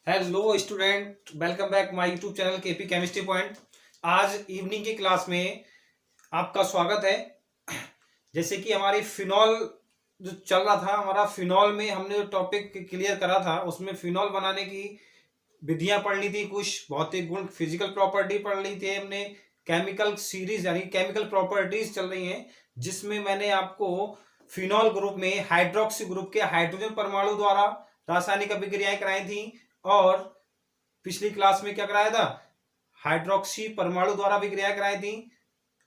Hello student, welcome back my YouTube channel KP chemistry point. आज evening की class में आपका स्वागत है। जैसे कि हमारी फिनॉल जो चल रहा था, हमारा फिनॉल में हमने जो टॉपिक क्लियर करा था उसमें फिनॉल बनाने की विधियां पढ़ ली थी, कुछ भौतिक गुण फिजिकल प्रॉपर्टी पढ़ ली थी हमने। केमिकल सीरीज यानी केमिकल प्रॉपर्टीज चल रही हैं, जिसमें मैंने आपको फिनॉल ग्रुप में हाइड्रोक्सी ग्रुप के हाइड्रोजन परमाणु द्वारा रासायनिक अभिक्रियाएं कराई थी। और पिछली क्लास में क्या कराया था, हाइड्रोक्सी परमाणु द्वारा अभिक्रियाएं कराई थी,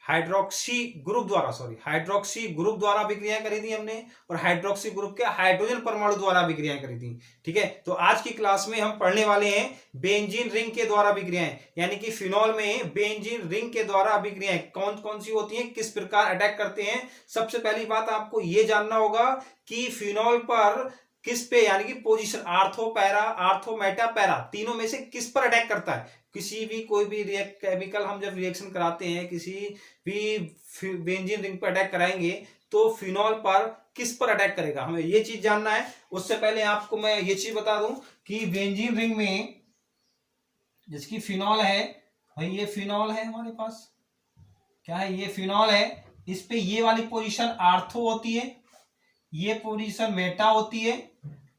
हाइड्रोक्सी ग्रुप द्वारा अभिक्रियाएं करी थी हमने, और हाइड्रोक्सी ग्रुप के हाइड्रोजन परमाणु द्वारा अभिक्रियाएं करी थी। ठीक है, तो आज की क्लास में हम पढ़ने वाले हैं बेंजीन रिंग के द्वारा अभिक्रियाएं, यानी कि फिनॉल में बेंजीन रिंग के द्वारा अभिक्रियाएं कौन कौन सी होती हैं, किस प्रकार अटैक करते हैं। सबसे पहली बात आपको यह जानना होगा कि फिनॉल पर किस पे, यानी कि position ortho para, ortho Meta para, तीनों में से किस पर अटैक करता है। किसी भी कोई भी केमिकल हम जब रिएक्शन कराते हैं, किसी भी बेंजीन रिंग पर अटैक कराएंगे तो फिनॉल पर किस पर अटैक करेगा, हमें ये चीज जानना है। उससे पहले आपको मैं ये चीज बता दूं कि बेंजीन रिंग में जिसकी फिनॉल है, भाई ये फिनॉल है हमारे पास, क्या है, ये फिनॉल है। इस पे ये वाली पोजीशन आर्थो होती है, ये पोजीशन मेटा होती है,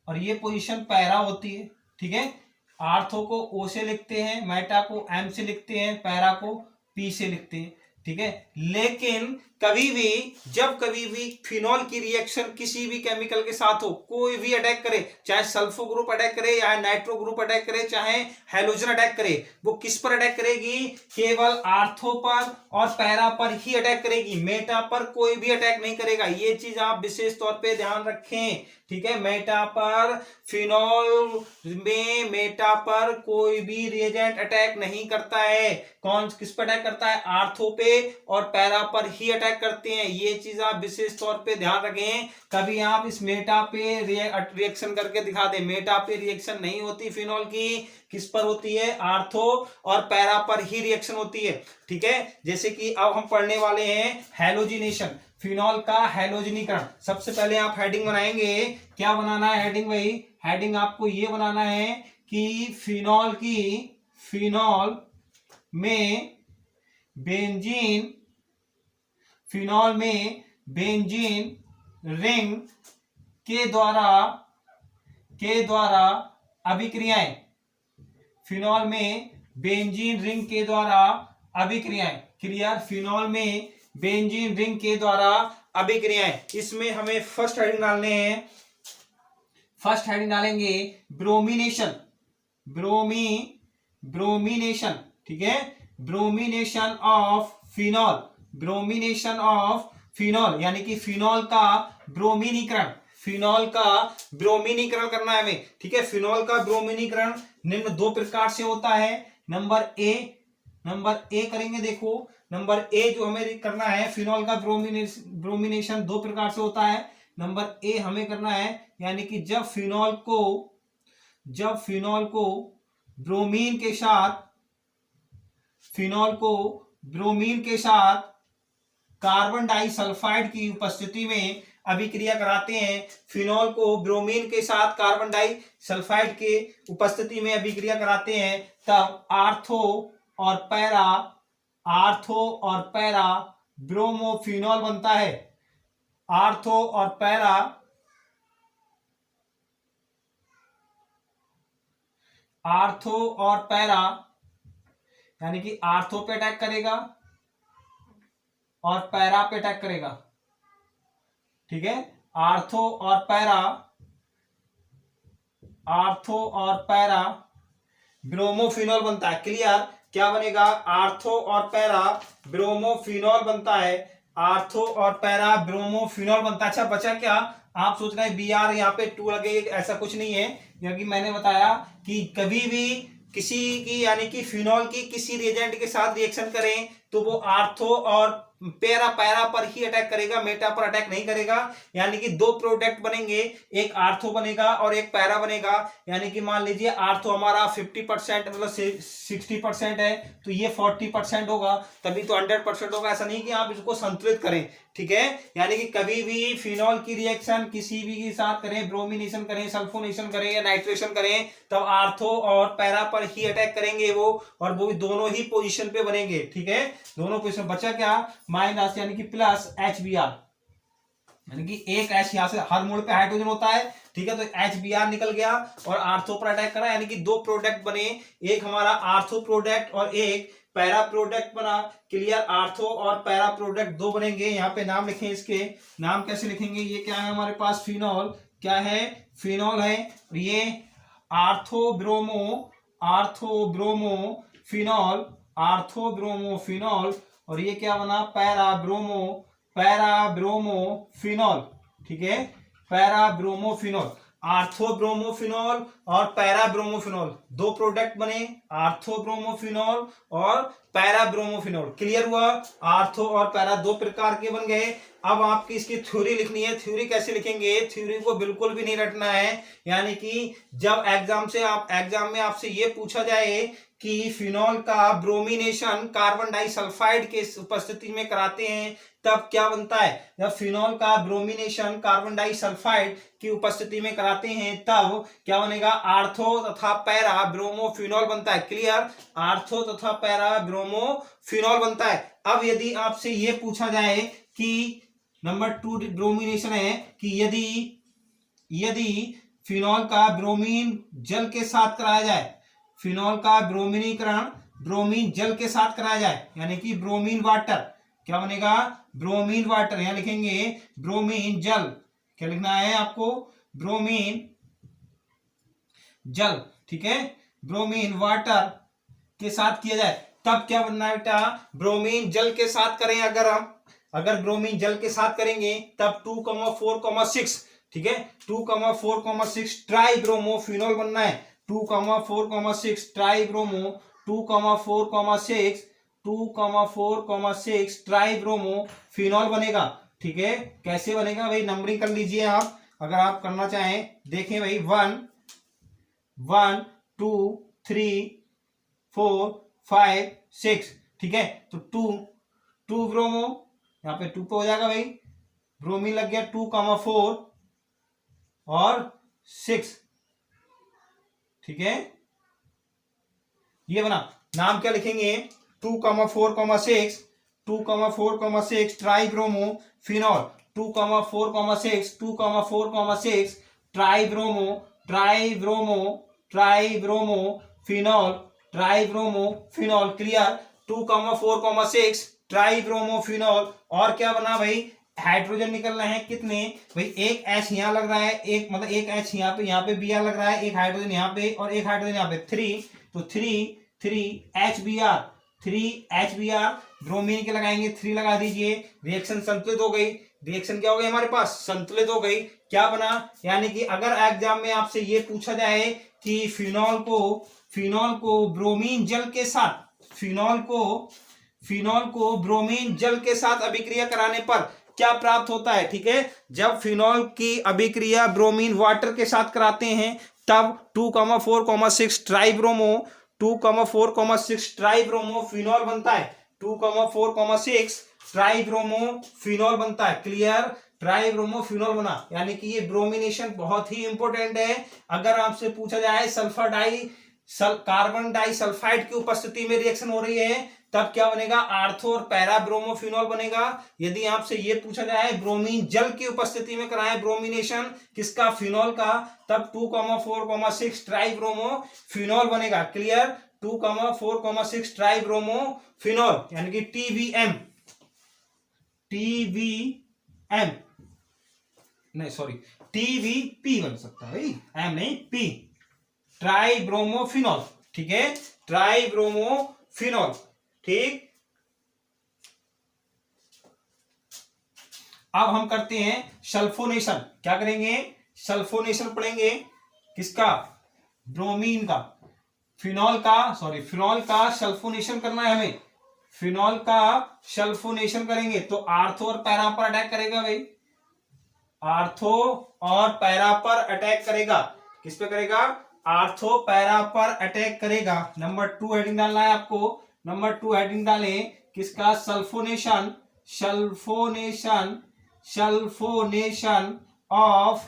और ये पोजीशन पैरा होती है। ठीक है, आर्थो को ओ से लिखते हैं, मेटा को एम से लिखते हैं, पैरा को पी से लिखते हैं। ठीक है, लेकिन जब कभी भी फिनॉल की रिएक्शन किसी भी केमिकल के साथ हो, कोई भी अटैक करे, चाहे सल्फो ग्रुप अटैक करे या नाइट्रो ग्रुप अटैक करे, चाहे हैलोजन अटैक करे, वो किस पर अटैक करेगी, केवल आर्थो पर और पैरा पर ही अटैक करेगी, मेटा पर कोई भी अटैक नहीं करेगा। ये चीज आप विशेष तौर पे ध्यान रखें। ठीक है, मेटा पर, फिनॉल में मेटा पर कोई भी रिएजेंट अटैक नहीं करता है। कौन किस पर अटैक करता है, आर्थो पे और पैरा पर ही अटैक करते हैं। ये चीज आप विशेष तौर पे ध्यान रखें। कभी आप इस मेटा पे रिएक्शन करके दिखा दें, मेटा पे रिएक्शन नहीं होती फिनॉल की, किस पर होती है, आर्थो और पैरा पर ही रिएक्शन होती है। ठीक है, जैसे कि अब हम पढ़ने वाले हैं हैलोजिनेशन, फिनॉल का हैलोजनीकरण। सबसे पहले आप हेडिंग बनाएंगे, क्या बनाना है हेडिंग, भाई हेडिंग आपको ये बनाना है कि फिनॉल में बेंजीन रिंग के द्वारा अभिक्रियाएं, फिनॉल में बेंजीन रिंग के द्वारा अभिक्रियाएं, क्लियर, फिनॉल में बेंजीन रिंग के द्वारा अभिक्रियाएं। इसमें हमें फर्स्ट हेडिंग डालने हैं, फर्स्ट हेडिंग डालेंगे ब्रोमिनेशन, ब्रोमिनेशन। ठीक है, ब्रोमिनेशन ऑफ फिनॉल, यानी कि फिनॉल का ब्रोमीनीकरण, करना है हमें। ठीक है, फिनॉल का ब्रोमीनीकरण निम्न दो प्रकार से होता है। नंबर ए करेंगे, देखो नंबर ए जो हमें करना है, फिनॉल का ब्रोमिनेशन दो प्रकार से होता है। नंबर ए हमें करना है, यानी कि जब फिनॉल को ब्रोमीन के साथ कार्बन डाइसल्फाइड की उपस्थिति में अभिक्रिया कराते हैं, फिनॉल को ब्रोमीन के साथ कार्बन डाइसल्फाइड के उपस्थिति में अभिक्रिया कराते हैं, तब आर्थो और पैरा ब्रोमोफिनॉल बनता है। आर्थो और पैरा यानी कि आर्थो पे अटैक करेगा और पैरा पे अटैक करेगा। ठीक है, आर्थो और पैरा ब्रोमोफिनॉल बनता है। क्लियर, क्या बनेगा, आर्थो और पैरा ब्रोमोफिनॉल बनता है, आर्थो और पैरा ब्रोमोफिनॉल बनता है। अच्छा, बचा क्या, आप सोच रहे हैं बी आर यहाँ पे 2 लगे, ऐसा कुछ नहीं है, क्योंकि मैंने बताया कि कभी भी किसी की, यानी कि फिनॉल की किसी रिएजेंट के साथ रिएक्शन करें तो वो आर्थो और पैरा पर ही अटैक करेगा, मेटा पर अटैक नहीं करेगा। यानी कि दो प्रोडक्ट बनेंगे, एक आर्थो बनेगा और एक पैरा बनेगा। यानी कि मान लीजिए आर्थो हमारा 50% मतलब 60% है, तो ये 40% होगा, तभी तो 100% होगा। ऐसा नहीं कि आप इसको संतुलित करें। ठीक है, यानी कि कभी भी फिनॉल की रिएक्शन किसी भी के साथ करें, ब्रोमिनेशन करें, सल्फोनेशन करें या नाइट्रेशन करें, तब आर्थो और पैरा पर ही अटैक करेंगे वो, और वो दोनों ही पोजीशन पे बनेंगे। ठीक है, दोनों पोजीशन। बचा क्या? माइनस यानी कि प्लस HBr, यानी कि एक H यहां से, हर मोड़ पे हाइड्रोजन होता है। ठीक है, तो HBr निकल गया और आर्थो पर अटैक करा, यानी कि दो प्रोडक्ट बने, एक हमारा आर्थो प्रोडक्ट और एक पैरा प्रोडक्ट बना। क्लियर, आर्थो और पैरा प्रोडक्ट दो बनेंगे। यहाँ पे नाम लिखें, इसके नाम कैसे लिखेंगे? ये क्या है हमारे पास? फिनॉल। क्या है? फिनॉल है। ये ortho bromo, ortho bromo phenol, ortho bromo phenol. और ये क्या बना? Para bromo, para bromo phenol. ठीक है, para bromo phenol. Ortho bromophenol और पैरा ब्रोमोफिनॉल दो प्रोडक्ट बने, आर्थो ब्रोमोफिनॉल और पैरा ब्रोमोफिनॉल। क्लियर हुआ? आर्थो और पैरा दो प्रकार के बन गए। अब आपकी इसकी थ्योरी लिखनी है। थ्योरी कैसे लिखेंगे? थ्योरी को बिल्कुल भी नहीं रटना है, यानी कि जब एग्जाम में आपसे ये पूछा जाए कि फिनॉल का ब्रोमिनेशन कार्बन डाइसल्फाइड के उपस्थिति में कराते हैं, तब क्या बनता है? जब फिनॉल का ब्रोमिनेशन कार्बन डाइसल्फाइड की उपस्थिति में कराते हैं, तब क्या बनेगा? आर्थो तथा पैरा ब्रोमोफिनॉल बनता है। क्लियर, आर्थो तथा पैरा ब्रोमोफिनॉल बनता है। अब यदि आपसे यह पूछा जाए कि नंबर 2 ब्रोमिनेशन है, कि यदि फिनॉल का ब्रोमीन जल के साथ कराया जाए, फिनॉल का ब्रोमीनीकरण ब्रोमीन जल के साथ कराया जाए, यानी कि ब्रोमीन वाटर, क्या बनेगा? Bromine water. यहां लिखेंगे ब्रोमीन जल। क्या लिखना है आपको? ब्रोमीन जल। ठीक है, ब्रोमीन वाटर के साथ किया जाए, तब क्या बनना है बेटा? ब्रोमीन जल के साथ करें अगर ब्रोमीन जल के साथ करेंगे, तब 2,4,6, ठीक है, 2,4,6 ट्राई ब्रोमोफिनॉल बनना है। 2,4,6 try bromo, 2,4,6 2,4,6 try bromo phenol बनेगा। ठीक है, कैसे बनेगा भाई? नंबरिंग कर लीजिए आप, अगर आप करना चाहें। देखें भाई, 1 1 2 3 4 5 6। ठीक है, तो 2 ब्रोमो, यहाँ पे 2 पे हो जाएगा भाई, ब्रोमीन लग गया 2,4 और 6। ठीक है, ये बना। नाम क्या लिखेंगे? 2,4,6 try bromo phenol, 2,4,6 try bromo phenol, try bromo phenol. Clear, 2,4,6 try bromo phenol. और क्या बना भाई? हाइड्रोजन निकल रहे हैं कितने भाई? एक H यहां लग रहा है, एक मतलब एक H यहाँ पे Br लग रहा है, एक हाइड्रोजन यहाँ पे और एक हाइड्रोजन यहाँ पे, 3। तो 3 HBr ब्रोमीन के लगाएंगे, 3 लगा दीजिए। रिएक्शन संतुलित हो गई। रिएक्शन क्या हो गई हमारे पास? संतुलित हो गई। क्या बना? यानी कि अगर एग्जाम में आपसे ये पूछा जाए कि फिनॉल को ब्रोमीन जल के साथ, फिनॉल को ब्रोमीन जल के साथ अभिक्रिया कराने पर क्या प्राप्त होता है? ठीक है, जब फिनॉल की अभिक्रिया ब्रोमीन वाटर के साथ कराते हैं, तब 2,4,6 ट्राइब्रोमो 2,4,6 ट्राइब्रोमो फिनॉल बनता है। 2,4,6 ट्राइब्रोमो फिनॉल बनता है। क्लियर, ट्राइब्रोमो फिनॉल बना। यानी कि ये ब्रोमिनेशन बहुत ही इंपॉर्टेंट है। अगर आपसे पूछा जाए कार्बन डाइसल्फाइड की उपस्थिति में रिएक्शन हो रही है, तब क्या बनेगा? आर्थो और पैरा ब्रोमोफिनॉल बनेगा। यदि आपसे यह पूछा जाए ब्रोमीन जल की उपस्थिति में कराएं ब्रोमिनेशन किसका? फिनॉल का, तब 2,4,6 ट्राइब्रोमो फिनॉल बनेगा। क्लियर, 2,4,6 ट्राइब्रोमो फिनॉल, यानी कि TBM नहीं सॉरी TBP बन सकता है भाई, एम नहीं P, ट्राइब्रोमोफिनॉल। ठीक है, ट्राइब्रोमोफिनॉल। ठीक, अब हम करते हैं सल्फोनेशन। क्या करेंगे? सल्फोनेशन पढ़ेंगे। किसका? ब्रोमीन का, फिनॉल का सल्फोनेशन करना है हमें। फिनॉल का सल्फोनेशन करेंगे तो आर्थो और पैरा पर अटैक करेगा भाई, आर्थो और पैरा पर अटैक करेगा। किस पे करेगा? आर्थो पैरा पर अटैक करेगा। नंबर 2 हेडिंग डालना है आपको। नंबर 2 हेडिंग डालें किसका? Sulphonation. Sulphonation of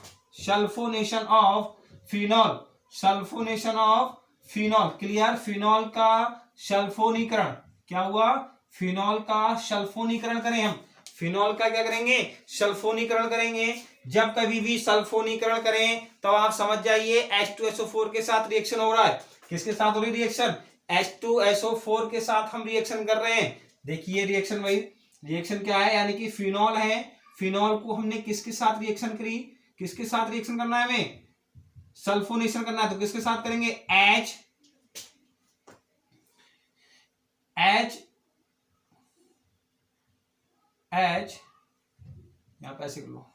phenol, sulphonation of phenol. Clear, phenol का सल्फोनीकरण, क्या हुआ, फिनॉल का सल्फोनीकरण करें हम, फिनॉल का क्या करेंगे, सल्फोनीकरण करेंगे। जब कभी भी सल्फोनीकरण करें तो आप समझ जाइए H2SO4 के साथ रिएक्शन हो रहा है। किसके साथ हो रही रिएक्शन, H2SO4 के साथ हम रिएक्शन कर रहे हैं। देखिए रिएक्शन भाई, रिएक्शन क्या है, यानी कि फिनॉल है, फिनॉल को हमने किसके साथ रिएक्शन करी, किसके साथ रिएक्शन करना है, हमें सल्फोनेशन करना है, तो किसके साथ करेंगे, H यहां पे ऐसे कर लो,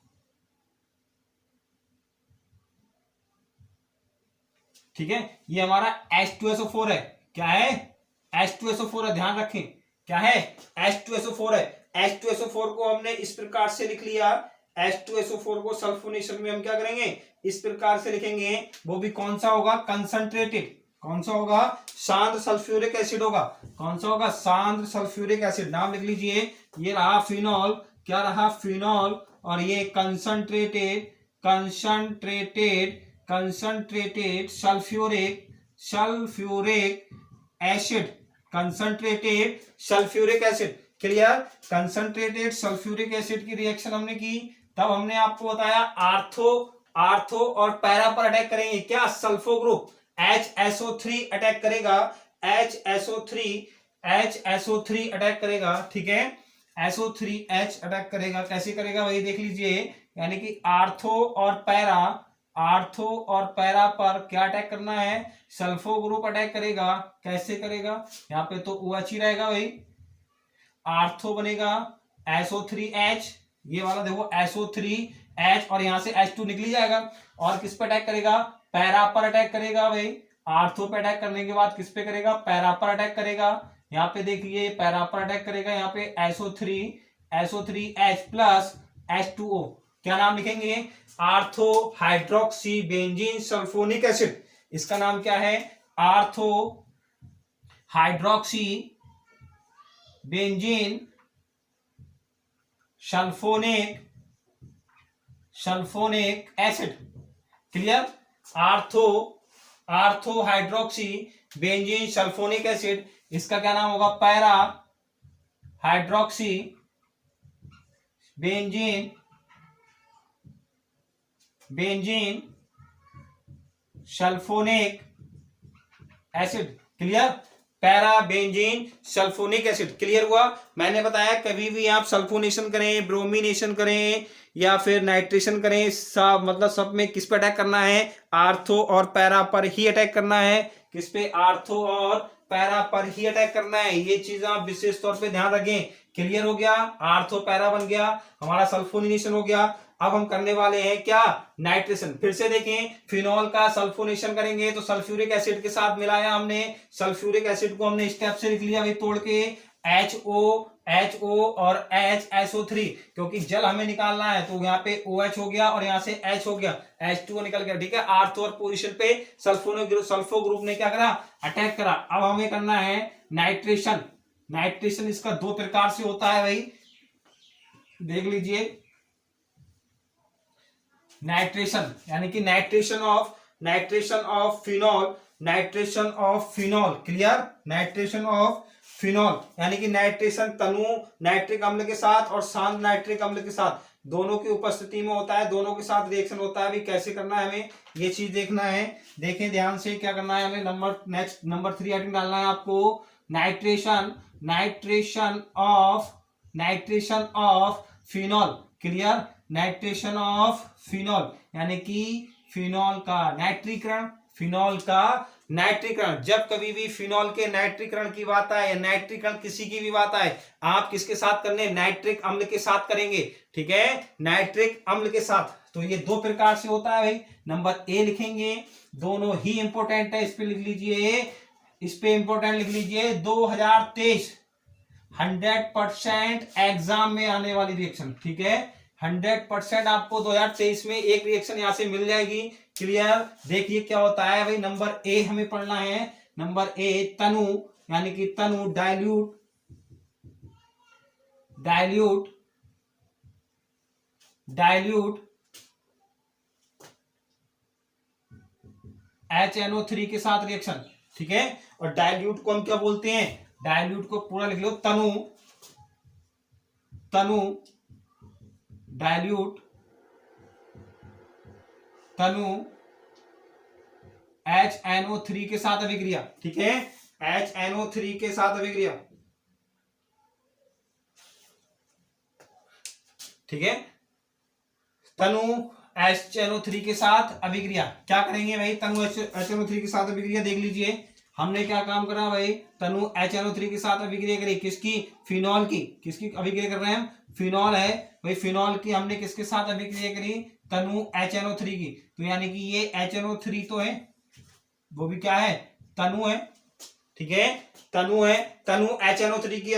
ठीक है। ये हमारा H2SO4 है, क्या है, H2SO4 है, ध्यान रखें क्या है, H2SO4 है। H2SO4 को हमने इस प्रकार से लिख लिया, H2SO4 को सल्फोनेशन में हम क्या करेंगे, इस प्रकार से लिखेंगे, वो भी कौन सा होगा, कंसंट्रेटेड, कौन सा होगा, सांद्र सल्फ्यूरिक एसिड होगा, कौन सा होगा, सांद्र सल्फ्यूरिक एसिड, नाम लिख लीजिए। ये रहा फिनॉल, क्या रहा, फिनॉल, और ये concentrated sulphuric acid, concentrated sulphuric acid. Clear, concentrated sulphuric acid की रिएक्शन हमने की, तब हमने आपको बताया आर्थो और पैरा पर अटैक करेंगे, क्या, सल्फो ग्रुप HSO3 अटैक करेगा, HSO3 अटैक करेगा, ठीक है, SO3H अटैक करेगा। कैसे करेगा वही देख लीजिए, यानी कि आर्थो और पैरा पर क्या अटैक करना है, सल्फो ग्रुप अटैक करेगा। कैसे करेगा, यहाँ पे तो OH ही रहेगा भाई, आर्थो बनेगा SO3H, ये वाला देखो SO3H, और यहां से H2 निकली जाएगा, और किस पे अटैक करेगा, पैरा पर अटैक करेगा भाई। आर्थो पे अटैक करने के बाद किस पे करेगा, पैरा पर अटैक करेगा। यहाँ पे देखिए पैरा पर अटैक करेगा, यहाँ पे SO3H प्लस H2O, क्या नाम लिखेंगे, ortho hydroxy benzene sulphonic acid. इसका नाम क्या है, ortho hydroxy benzene sulphonic acid. Clear, ortho hydroxy benzene sulphonic acid, इसका क्या नाम होगा, para hydroxy benzene sulphonic acid. Clear, para benzene sulphonic acid. Clear हुआ, मैंने बताया कभी भी आप सल्फोनेशन करें, ब्रोमिनेशन करें या फिर नाइट्रेशन करें, सब मतलब सब में किस पे अटैक करना है, आर्थो और पैरा पर ही अटैक करना है। किस पे, आर्थो और पैरा पर ही अटैक करना है, ये चीज आप विशेष तौर पे ध्यान रखें। क्लियर हो गया, आर्थो पैरा बन गया, हमारा सल्फोनेशन हो गया। अब हम करने वाले हैं क्या, नाइट्रेशन। फिर से देखें, फिनॉल का सल्फोनेशन करेंगे तो सल्फ्यूरिक एसिड के साथ मिलाया हमने, सल्फ्यूरिक एसिड को हमने स्टेप से लिख लिया भाई तोड़ के, HO और HSO3, क्योंकि जल हमें निकालना है तो यहाँ पे OH हो गया और यहाँ से H हो गया, H2O निकल गया, ठीक है। आर्थो और पोजीशन पे सल्फो ग्रुप ने क्या करा, अटैक करा। अब हमें करना है नाइट्रेशन। नाइट्रेशन इसका दो प्रकार से होता है भाई, देख लीजिए। नाइट्रेशन यानी कि nitration of phenol, clear, nitration of phenol यानी कि नाइट्रेशन तनु नाइट्रिक अम्ल के साथ और सांद्र नाइट्रिक अम्ल के साथ दोनों की उपस्थिति में होता है, दोनों के साथ रिएक्शन होता है। अभी कैसे करना है हमें ये चीज देखना है, देखें ध्यान से क्या करना है हमें। नंबर 3 हेडिंग डालना है आपको, nitration of phenol. Clear, nitration of phenol यानी कि फिनॉल का नाइट्रीकरण, फिनॉल का नाइट्रीकरण। जब कभी भी फिनॉल के नाइट्रीकरण की बात आए या नाइट्रीकरण किसी की भी बात आए, आप किसके साथ करने, नाइट्रिक अम्ल के साथ करेंगे, ठीक है, नाइट्रिक अम्ल के साथ। तो ये दो प्रकार से होता है भाई। नंबर ए लिखेंगे, दोनों ही इंपॉर्टेंट है, इस पे लिख लीजिए, इस पे इंपॉर्टेंट लिख लीजिए। 2023 100% एग्जाम में आने वाली रिएक्शन, ठीक है, 100% आपको 2023 में एक रिएक्शन यहां से मिल जाएगी। क्लियर, देखिए क्या होता है भाई। नंबर ए हमें पढ़ना है, नंबर ए तनु यानी कि तनु डाइल्यूट HNO3 के साथ रिएक्शन, ठीक है। और डाइल्यूट को हम क्या बोलते हैं, डाइल्यूट को पूरा लिख लो, तनु डाइल्यूट तनु HNO3 के साथ अभिक्रिया, ठीक है, HNO3 के साथ अभिक्रिया, ठीक है। तनु HNO3 के साथ अभिक्रिया क्या करेंगे भाई, तनु HNO3 के साथ अभिक्रिया देख लीजिए, हमने क्या काम करा भाई, तनु HNO3 के साथ अभिक्रिया करी, किसकी, फिनॉल की, किसकी अभिक्रिया कर रहे हैं हम, फिनॉल है भाई, फिनॉल की हमने किसके साथ अभिक्रिया करी, तनु HNO3 की, तो यानी कि ये HNO3 तो है, वो भी क्या है, तनु है, ठीक है, तनु है, तनु HNO3 की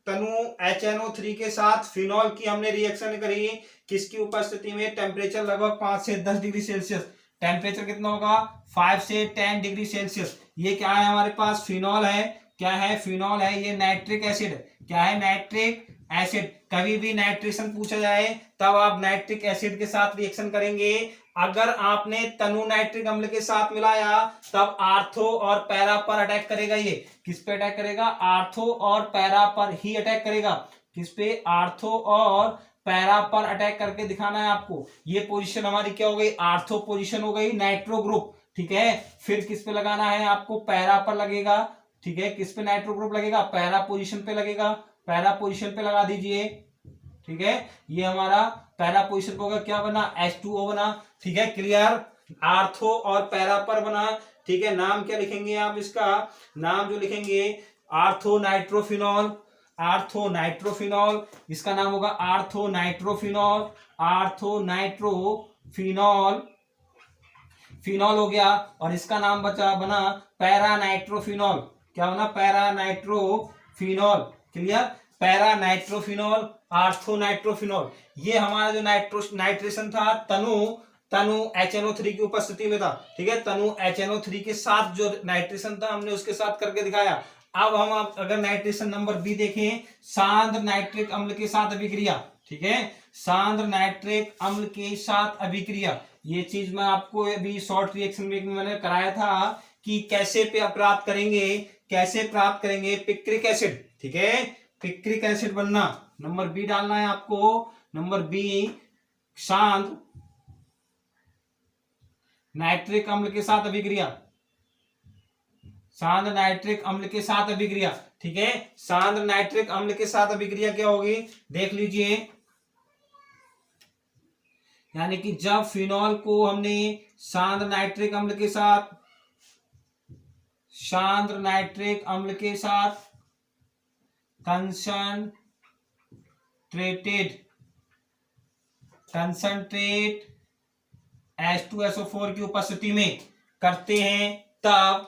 तनु HNO3 के साथ फिनॉल की हमने रिएक्शन करी, किसकी उपस्थिति में, टेम्परेचर लगभग 5 से 10 डिग्री सेल्सियस, टेम्परेचर कितना होगा, 5 से 10 डिग्री सेल्सियस। ये क्या है हमारे पास, फिनॉल है, क्या है, फिनॉल है, ये नाइट्रिक एसिड, क्या है, नाइट्रिक एसिड। कभी भी नाइट्रेशन पूछा जाए तब आप नाइट्रिक एसिड के साथ रिएक्शन करेंगे, अगर आपने तनु नाइट्रिक अम्ल के साथ मिलाया तब आर्थो और पैरा पर अटैक करेगा, ये किस पे अटैक करेगा, आर्थो और पैरा पर ही अटैक करेगा, किस पे, आर्थो और पैरा पर अटैक करके दिखाना है आपको। ये पोजीशन हमारी क्या हो गई, आर्थो पोजीशन हो गई, नाइट्रो ग्रुप, ठीक है। फिर किस पे लगाना है आपको, पैरा पर लगेगा, ठीक है, किस पे नाइट्रो ग्रुप लगेगा, पैरा पोजीशन पे लगेगा, पैरा पोजीशन पे लगा दीजिए, ठीक है। ये हमारा पैरा पोजीशन पे होगा, क्या बना, H2O बना, ठीक है, क्लियर, आर्थो और पैरा पर बना, ठीक है। नाम क्या लिखेंगे आप, इसका नाम जो लिखेंगे, आर्थो नाइट्रोफिनॉल, आर्थो नाइट्रोफिनॉल, इसका नाम होगा ortho nitrophenol, ortho nitrophenol, phenol हो गया, और इसका नाम बना पैरा नाइट्रोफिनॉल, क्या बना, para nitrophenol, clear, para nitrophenol, ortho nitrophenol. ये हमारा जो नाइट्रेशन था तनु HNO3 की उपस्थिति में था, ठीक है, तनु HNO3 के साथ जो नाइट्रेशन था हमने उसके साथ करके दिखाया। अब हम अगर नाइट्रेशन नंबर बी देखें, सांद्र नाइट्रिक अम्ल के साथ अभिक्रिया, ठीक है, सांद्र नाइट्रिक अम्ल के साथ अभिक्रिया, ये चीज मैं आपको अभी शॉर्ट रिएक्शन में मैंने कराया था कि कैसे प्राप्त करेंगे पिक्रिक एसिड, ठीक है, पिक्रिक एसिड बनना। नंबर बी डालना है आपको, नंबर बी, सांद्र नाइट्रिक अम्ल के साथ अभिक्रिया, सांद्र नाइट्रिक अम्ल के साथ अभिक्रिया, ठीक है, सांद्र नाइट्रिक अम्ल के साथ अभिक्रिया क्या होगी, देख लीजिए, यानी कि जब फिनॉल को हमने सांद्र नाइट्रिक अम्ल के साथ कंसंट्रेट H2SO4 की उपस्थिति में करते हैं, तब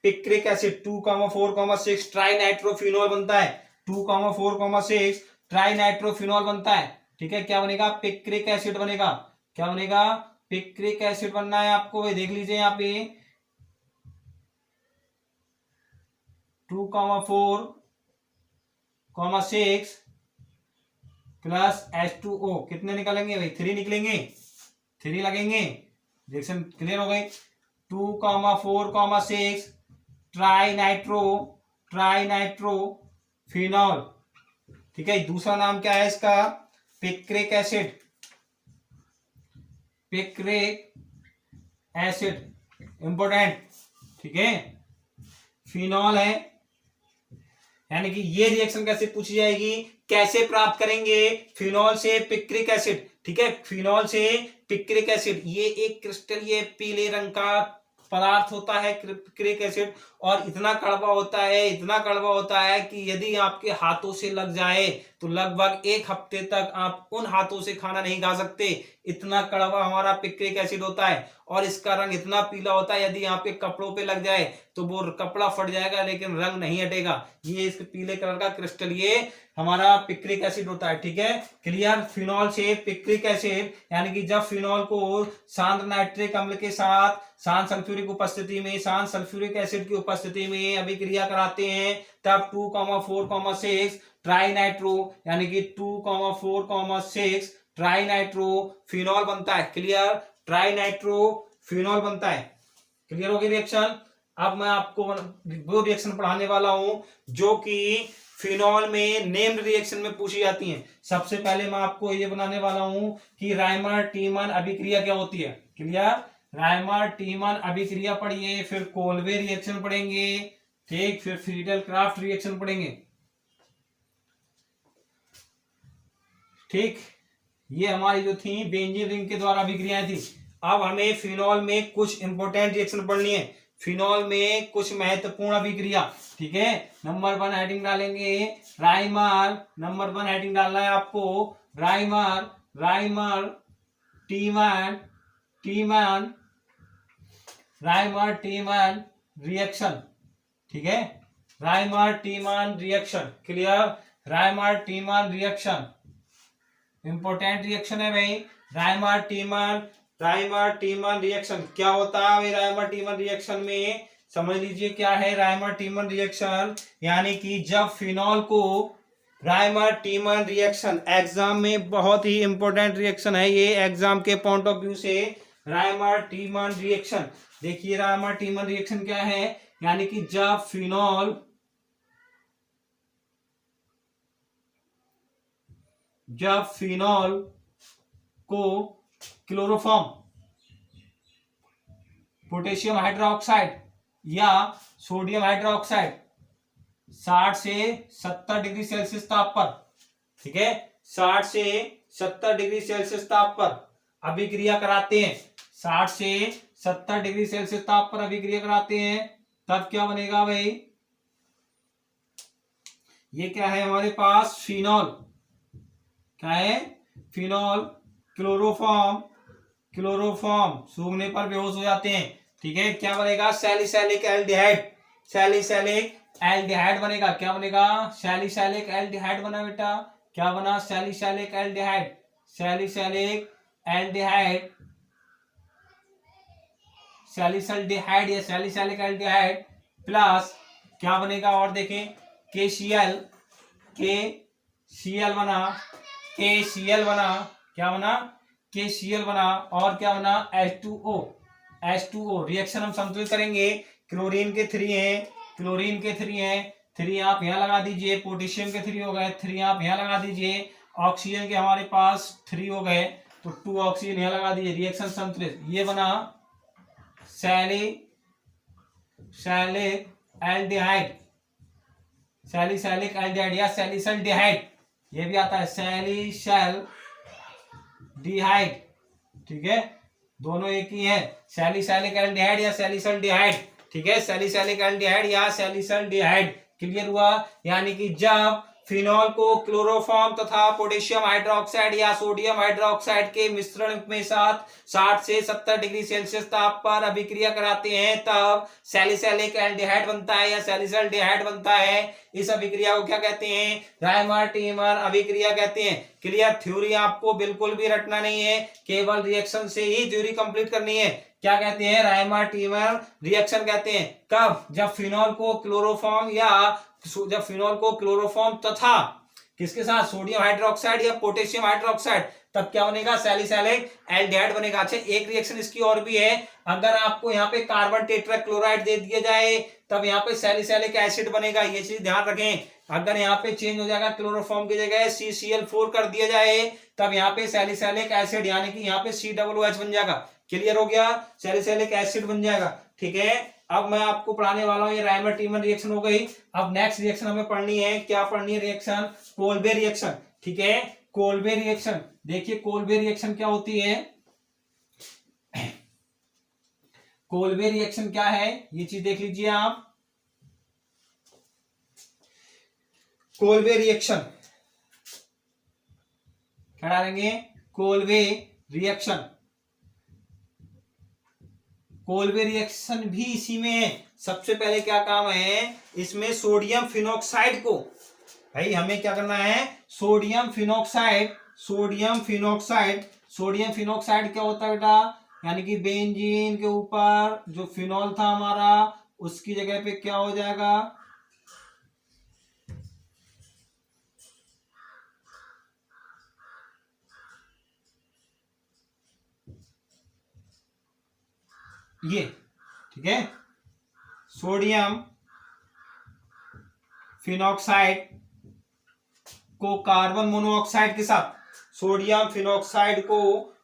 पिक्रिक एसिड 2,4,6 ट्राई नाइट्रोफिनॉल बनता है, 2,4,6 ट्राई नाइट्रोफिनॉल बनता है, ठीक है, क्या बनेगा, पिक्रिक एसिड बनेगा, क्या बनेगा, पिक्रिक एसिड बनना है आपको, देख लीजिए यहाँ पे 2,4,6 प्लस H2O कितने निकलेंगे भाई, 3 निकलेंगे, 3 लगेंगे, रिएक्शन क्लियर हो गई। 2,4,6 ट्राई नाइट्रोफिनॉल, ठीक है। दूसरा नाम क्या है इसका, पिक्रिक एसिड, इंपोर्टेंट, ठीक है, फिनॉल है, यानी कि ये रिएक्शन कैसे पूछी जाएगी, कैसे प्राप्त करेंगे, फिनॉल से पिक्रिक एसिड, ठीक है, फिनॉल से पिक्रिक एसिड, ये एक क्रिस्टल, ये पीले रंग का पदार्थ होता है पिक्रिक एसिड, और इतना कड़वा होता है कि यदि आपके हाथों से लग जाए तो लगभग 1 हफ्ते तक आप उन हाथों से खाना नहीं खा सकते, इतना कड़वा हमारा पिक्रिक एसिड होता है। और इसका रंग इतना पीला होता है, यदि आपके कपड़ों पे लग जाए तो वो कपड़ा फट जाएगा लेकिन रंग नहीं हटेगा, ये इस पीले कलर का क्रिस्टल, ये हमारा पिक्रिक एसिड होता है, ठीक है, क्लियर। फिनॉल से पिक्रिक एसिड, यानी कि जब फिनॉल को सांद्र नाइट्रिक अम्ल के साथ सांद्र सल्फ्यूरिक उपस्थिति में, सांद्र सल्फ्यूरिक एसिड की उपस्थिति में अभिक्रिया कराते हैं, तब 2,4,6 ट्राई नाइट्रो यानी कि 2,4,6 ट्राई नाइट्रो फिनॉल बनता है। क्लियर, ट्राई नाइट्रो फिनॉल बनता है। क्लियर हो गई रिएक्शन। अब मैं आपको वो रिएक्शन पढ़ाने वाला हूं जो कि फिनॉल में नेम्ड रिएक्शन में पूछी जाती हैं। सबसे पहले मैं आपको ये बनाने वाला हूं कि रायमर टीमन अभिक्रिया क्या होती है। क्लियर, रायमर टीमन अभिक्रिया पढ़िए, फिर कोलवे रिएक्शन पढ़ेंगे, ठीक, फिर फ्रीडल क्राफ्ट रिएक्शन पढ़ेंगे। ठीक, ये हमारी जो थी बेंजीन रिंग के द्वारा अभिक्रियाएं थी। अब हमें फिनॉल में कुछ इंपॉर्टेंट रिएक्शन पढ़नी है, फिनॉल में कुछ महत्वपूर्ण अभिक्रिया। ठीक है, नंबर 1 हेडिंग डालेंगे राइमर, नंबर 1 हेडिंग डालना है आपको राइमर, राइमर टीमन, टीमन, राइमर टीमन रिएक्शन। ठीक है, Rymer टीमन reaction. Clear, Rymer टीमन reaction important reaction है भाई। राइमर टीमन, राइमर टीमन रिएक्शन क्या होता है भाई? राइमर टीमन रिएक्शन में समझ लीजिए क्या है राइमर टीमन रिएक्शन, यानी कि जब फिनॉल को राइमर टीमन रिएक्शन एग्जाम में बहुत ही इंपॉर्टेंट रिएक्शन है ये, एग्जाम के पॉइंट ऑफ व्यू से राइमर टीमन रिएक्शन। देखिए राइमर टीमन रिएक्शन क्या है, यानी कि जब फिनॉल, जब फिनॉल को क्लोरोफॉर्म, पोटेशियम हाइड्रोक्साइड या सोडियम हाइड्रोक्साइड 60 से 70 डिग्री सेल्सियस ताप पर, ठीक है, 60 से 70 डिग्री सेल्सियस ताप पर अभिक्रिया कराते हैं, 60 से 70 डिग्री सेल्सियस ताप पर अभिक्रिया कराते हैं, तब क्या बनेगा भाई? ये क्या है हमारे पास? फिनॉल। क्या है? फिनॉल क्लोरोफॉर्म, क्लोरोफॉर्म सूखने पर बेहोश हो जाते हैं। ठीक है, क्या बनेगा? सैलिसैलिक एल्डिहाइड, सैलिसैलिक एल्डिहाइड बनेगा। क्या बनेगा? सैलिसैलिक एल्डिहाइड बना बेटा। क्या बना? सैलिसैलिक एल्डिहाइड, सैलिसैलिक एल्डिहाइड, सैलिसल्डिहाइड या सैलिसैलिक एल्डिहाइड प्लस क्या बनेगा? और देखें, KCl, KCl बना, KCl बना, क्या बना? KCl बना, और क्या बना? H2O, H2O रिएक्शन हम संतुलित करेंगे। क्लोरीन के 3 हैं, क्लोरीन के 3 हैं, 3 आप यहां लगा दीजिए, पोटेशियम के 3 हो गए, 3 आप यहां लगा दीजिए, ऑक्सीजन के हमारे पास 3 हो गए, तो 2 ऑक्सीजन यहां लगा दीजिए, रिएक्शन संतुलित। ये बना सैलिसैलिक एल्डिहाइड, सैलिसैलिक एल्डिहाइड या सैलिसल्डिहाइड, ये भी आता है सैलिसल्डिहाइड। ठीक है, दोनों एक ही है, सैलिसैलिक एल्डिहाइड या सैलिसल्डिहाइड। ठीक है, सैलिसैलिक एल्डिहाइड या सैलिसल्डिहाइड। क्लियर हुआ? यानी कि जब फिनॉल को क्लोरोफॉर्म तथा पोटेशियम हाइड्रोक्साइड या सोडियम हाइड्रोक्साइड के मिश्रण में साथ 60 से 70 डिग्री सेल्सियस ताप पर अभिक्रिया कराते हैं, तब सैलिसैलिक एल्डिहाइड बनता है या सैलिसल्डिहाइड बनता है। इस अभिक्रिया को क्या कहते हैं? राइमर टीमर अभिक्रिया कहते हैं। क्लियर? थ्योरी आपको बिल्कुल भी रटना नहीं है, केवल रिएक्शन से ही थ्योरी कंप्लीट करनी है। क्या कहते हैं? राइमर टीमर रिएक्शन कहते हैं। कब? जब फिनॉल को क्लोरोफॉर्म या जब फिनॉल को क्लोरोफॉर्म तथा किसके साथ? सोडियम हाइड्रोक्साइड या पोटेशियम हाइड्रोक्साइड, तब क्या बनेगा? सैलिसैलिक एल्डिहाइड बनेगा। अच्छा, एक रिएक्शन इसकी और भी है, अगर आपको यहाँ पे कार्बन टेट्राक्लोराइड दे दिया जाए तब यहाँ पे सैलिसैलिक एसिड बनेगा। ये चीज ध्यान रखें, अगर यहाँ पे चेंज हो जाएगा, क्लोरोफॉर्म की जगह CCl4 कर दिया जाए, तब यहाँ पे सैलिसैलिक एसिड यानी कि यहाँ पे COOH बन जाएगा। क्लियर हो गया? सैलिसैलिक एसिड बन जाएगा। ठीक है, अब मैं आपको पढ़ाने वाला हूँ, ये राइमर टीमन रिएक्शन हो गई। अब नेक्स्ट रिएक्शन हमें पढ़नी है, क्या पढ़नी है? Reaction Kolbe reaction. ठीक है, कोल्बे रिएक्शन। देखिए कोल्बे रिएक्शन क्या होती है, कोल्बे रिएक्शन क्या है ये चीज देख लीजिए आप। कोल्बे रिएक्शन क्या डालेंगे? कोल्बे रिएक्शन, कोल्बे रिएक्शन भी इसी में है। सबसे पहले क्या काम है इसमें? सोडियम फिनोक्साइड को, भाई हमें क्या करना है? Sodium phenoxide, sodium phenoxide, sodium phenoxide क्या होता है बेटा? यानी कि बेंजीन के ऊपर जो फिनॉल था हमारा, उसकी जगह पे क्या हो जाएगा? ये, ठीक है, सोडियम फिनॉक्साइड को कार्बन मोनोऑक्साइड के साथ, सोडियम फिनॉक्साइड को,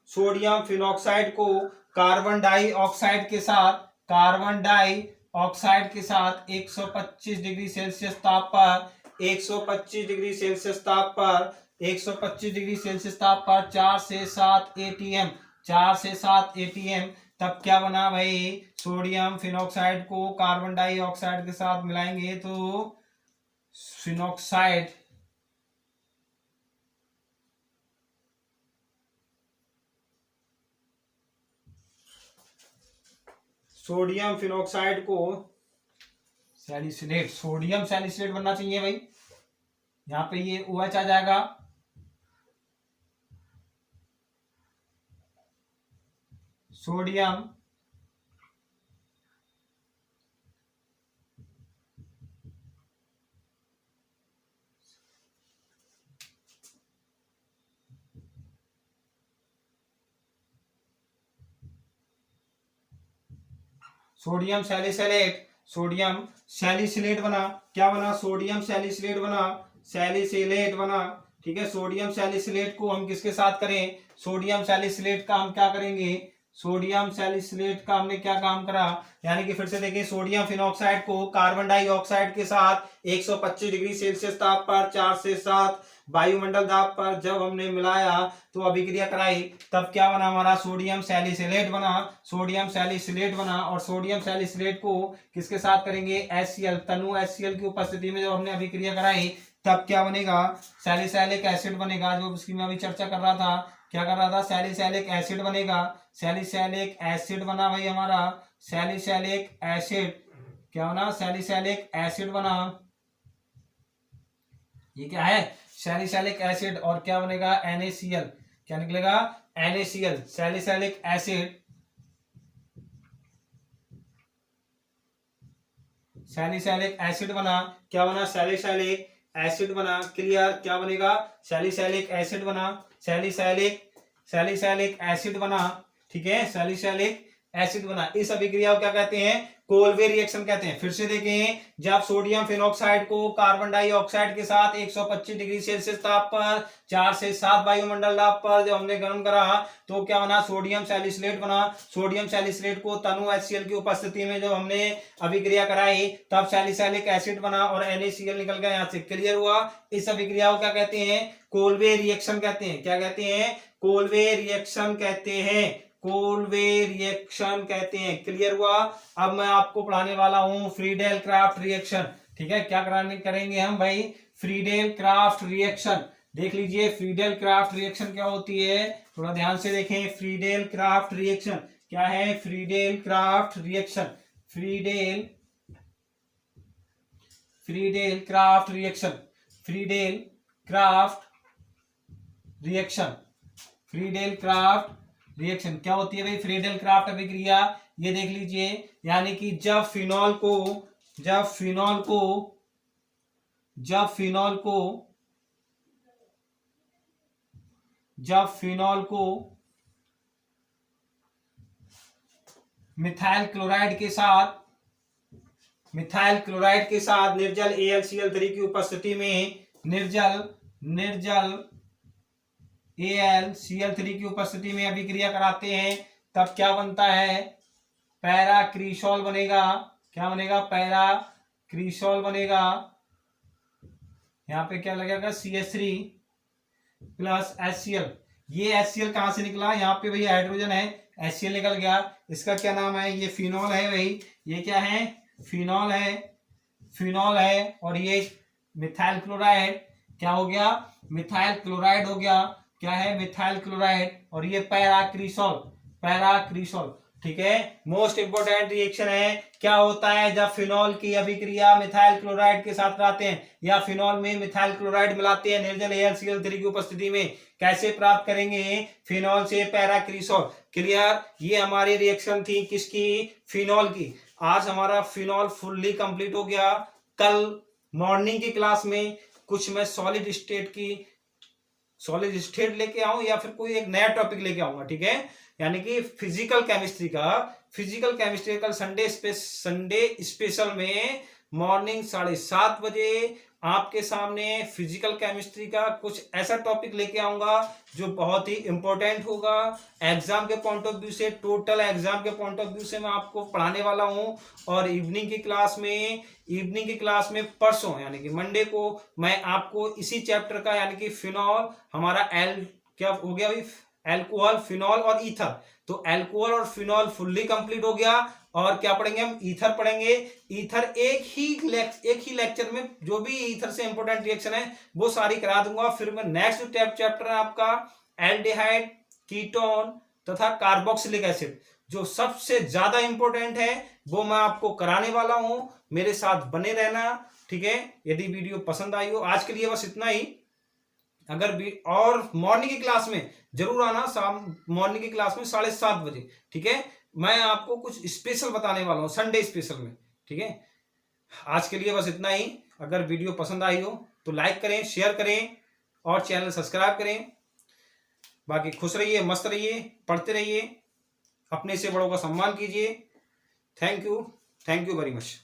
सोडियम फिनॉक्साइड को कार्बन डाइऑक्साइड के साथ, कार्बन डाइऑक्साइड के साथ 125 डिग्री सेल्सियस ताप पर, 125 डिग्री सेल्सियस ताप पर, 125 डिग्री सेल्सियस ताप पर 4 से 7 एटीएम, 4 से 7 एटीएम, तब क्या बना भाई, सोडियम फिनॉक्साइड को कार्बन डाइऑक्साइड के साथ मिलाएंगे तो फिनॉक्साइड, सोडियम फिनॉक्साइड को सैलिसिलेट, सोडियम सैलिसिलेट बनना चाहिए भाई, यहां पे ये OH आ जाएगा, sodium sodium salicylate, sodium salicylate बना, क्या बना, सोडियम सैलिसिलेट बना, सैलिसिलेट बना, ठीक है। सोडियम सैलिसिलेट को हम किसके साथ करें, सोडियम सैलिसिलेट का हम क्या करेंगे, सोडियम सैलिसिलेट का हमने क्या काम करा, यानी कि फिर से देखिए, सोडियम फिनॉक्साइड को कार्बन डाइऑक्साइड के साथ 125 डिग्री सेल्सियस ताप पर 4 से 7 वायुमंडल दाब पर जब हमने मिलाया तो अभिक्रिया कराई, तब क्या बना हमारा, सोडियम सैलिसिलेट बना, सोडियम सैलिसिलेट बना। और सोडियम सैलिसिलेट को किसके साथ करेंगे, HCl, तनु HCl की उपस्थिति में जब हमने अभिक्रिया कराई तब क्या बनेगा, सैलिसैलिक एसिड बनेगा, जो उसकी मैं अभी चर्चा कर रहा था, क्या कर रहा था, सैलिसैलिक एसिड बनेगा, सैलिसैलिक एसिड बना भाई हमारा, सैलिसैलिक एसिड, क्या बना, सैलिसैलिक एसिड बना, ये क्या है, सैलिसैलिक एसिड, और क्या बनेगा, NaCl, क्या निकलेगा, NaCl, salicylic acid, salicylic acid बना, क्या बना, सैलिसैलिक एसिड बना, क्लियर, क्या बनेगा, सैलिसैलिक एसिड बना, सैलिसैलिक, सैलिसैलिक एसिड बना, ठीक है, सैलिसैलिक एसिड बना। इस अभिक्रिया को क्या कहते हैं, कोलवे रिएक्शन कहते हैं। फिर से देखें, जब सोडियम फिनॉक्साइड को कार्बन डाइऑक्साइड के साथ 125 डिग्री सेल्सियस ताप पर 4 से 7 वायुमंडल दाब पर जब हमने गर्म करा तो क्या बना, सोडियम सैलिसिलेट बना, सोडियम सैलिसिलेट को तनु HCl की उपस्थिति में जब हमने अभिक्रिया कराई तब सैलिसैलिक एसिड बना और NaCl निकल गया, यहां से क्लियर हुआ। इस अभिक्रिया को क्या कहते हैं, कोलवे रिएक्शन कहते हैं, क्या कहते हैं, कोलवे रिएक्शन कहते हैं, कोलवे रिएक्शन कहते हैं, क्लियर हुआ। अब मैं आपको पढ़ाने वाला हूं फ्रीडेल क्राफ्ट रिएक्शन, ठीक है, क्या कराने करेंगे हम भाई, फ्रीडेल क्राफ्ट रिएक्शन, देख लीजिए फ्रीडेल क्राफ्ट रिएक्शन क्या होती है, थोड़ा ध्यान से देखें। फ्रीडेल क्राफ्ट रिएक्शन क्या है, Friedel craft reaction, Friedel, Friedel craft reaction, Friedel craft reaction, Friedel craft reaction क्या होती है भाई, फ्रीडेल क्राफ्ट अभिक्रिया, ये देख लीजिए, यानी कि जब फिनॉल को, जब फिनॉल को, जब फिनॉल को, जब फिनॉल को मिथाइल क्लोराइड के साथ, मिथाइल क्लोराइड के साथ निर्जल AlCl3 की उपस्थिति में, निर्जल, निर्जल AlCl3 की उपस्थिति में अभिक्रिया कराते हैं तब क्या बनता है, पैराक्रीसॉल बनेगा, क्या बनेगा, पैराक्रीसॉल बनेगा, यहां पे क्या लगेगा, CH3 प्लस HCl, ये HCl कहां से निकला, यहाँ पे भाई हाइड्रोजन है, HCl निकल गया, इसका क्या नाम है, ये फिनॉल है भाई, ये क्या है, फिनॉल है, फिनॉल है, और ये मिथाइल क्लोराइड क्या हो गया, मिथाइल क्लोराइड हो गया, क्या है, मिथाइल क्लोराइड, और ये पैराक्रीसॉल, पैराक्रीसॉल, ठीक है। मोस्ट इंपोर्टेंट रिएक्शन है, क्या होता है जब फिनॉल की अभिक्रिया मिथाइल क्लोराइड के साथ कराते हैं या फिनॉल में मिथाइल क्लोराइड मिलाते हैं निर्जल AlCl3 की उपस्थिति में, कैसे प्राप्त करेंगे, फिनॉल से पैराक्रीसॉल, क्लियर। ये हमारी रिएक्शन थी किसकी, फिनॉल की। आज हमारा फिनॉल फुल्ली कंप्लीट हो गया। कल मॉर्निंग की क्लास में कुछ मैं सॉलिड स्टेट की, सॉलिड स्टेट लेके आऊं या फिर कोई एक नया टॉपिक लेके आऊंगा, ठीक है, यानी कि फिजिकल केमिस्ट्री का, फिजिकल केमिस्ट्री कल संडे स्पेशल में मॉर्निंग 7:30 बजे आपके सामने फिजिकल केमिस्ट्री का कुछ ऐसा टॉपिक लेके आऊंगा जो बहुत ही इंपॉर्टेंट होगा एग्जाम के पॉइंट ऑफ व्यू से, टोटल एग्जाम के पॉइंट ऑफ व्यू से मैं आपको पढ़ाने वाला हूं। और इवनिंग की क्लास में परसों यानी कि मंडे को मैं आपको इसी चैप्टर का यानी कि फिनॉल हमारा क्या हो गया भाई, एल्कोहल, फिनॉल और ईथर। तो एल्कोहल और फिनॉल फुल्ली कंप्लीट हो गया। और क्या पढ़ेंगे हम, ईथर पढ़ेंगे। ईथर एक ही लेक्चर में जो भी ईथर से इंपॉर्टेंट रिएक्शन है वो सारी करा दूंगा। फिर मैं नेक्स्ट चैप्टर है आपका एल्डिहाइड, कीटोन तथा कार्बोक्सिलिक एसिड, जो सबसे ज्यादा इंपॉर्टेंट है वो मैं आपको कराने वाला हूं। मेरे साथ बने रहना, ठीक है। यदि वीडियो पसंद आई हो, आज के लिए बस इतना ही। अगर भी और मॉर्निंग की क्लास में जरूर आना, मॉर्निंग की क्लास में 7:30 बजे, ठीक है। मैं आपको कुछ स्पेशल बताने वाला हूं संडे स्पेशल में, ठीक है। आज के लिए बस इतना ही। अगर वीडियो पसंद आई हो तो लाइक करें, शेयर करें और चैनल सब्सक्राइब करें। बाकी खुश रहिए, मस्त रहिए, पढ़ते रहिए, अपने से बड़ों का सम्मान कीजिए। Thank you very much.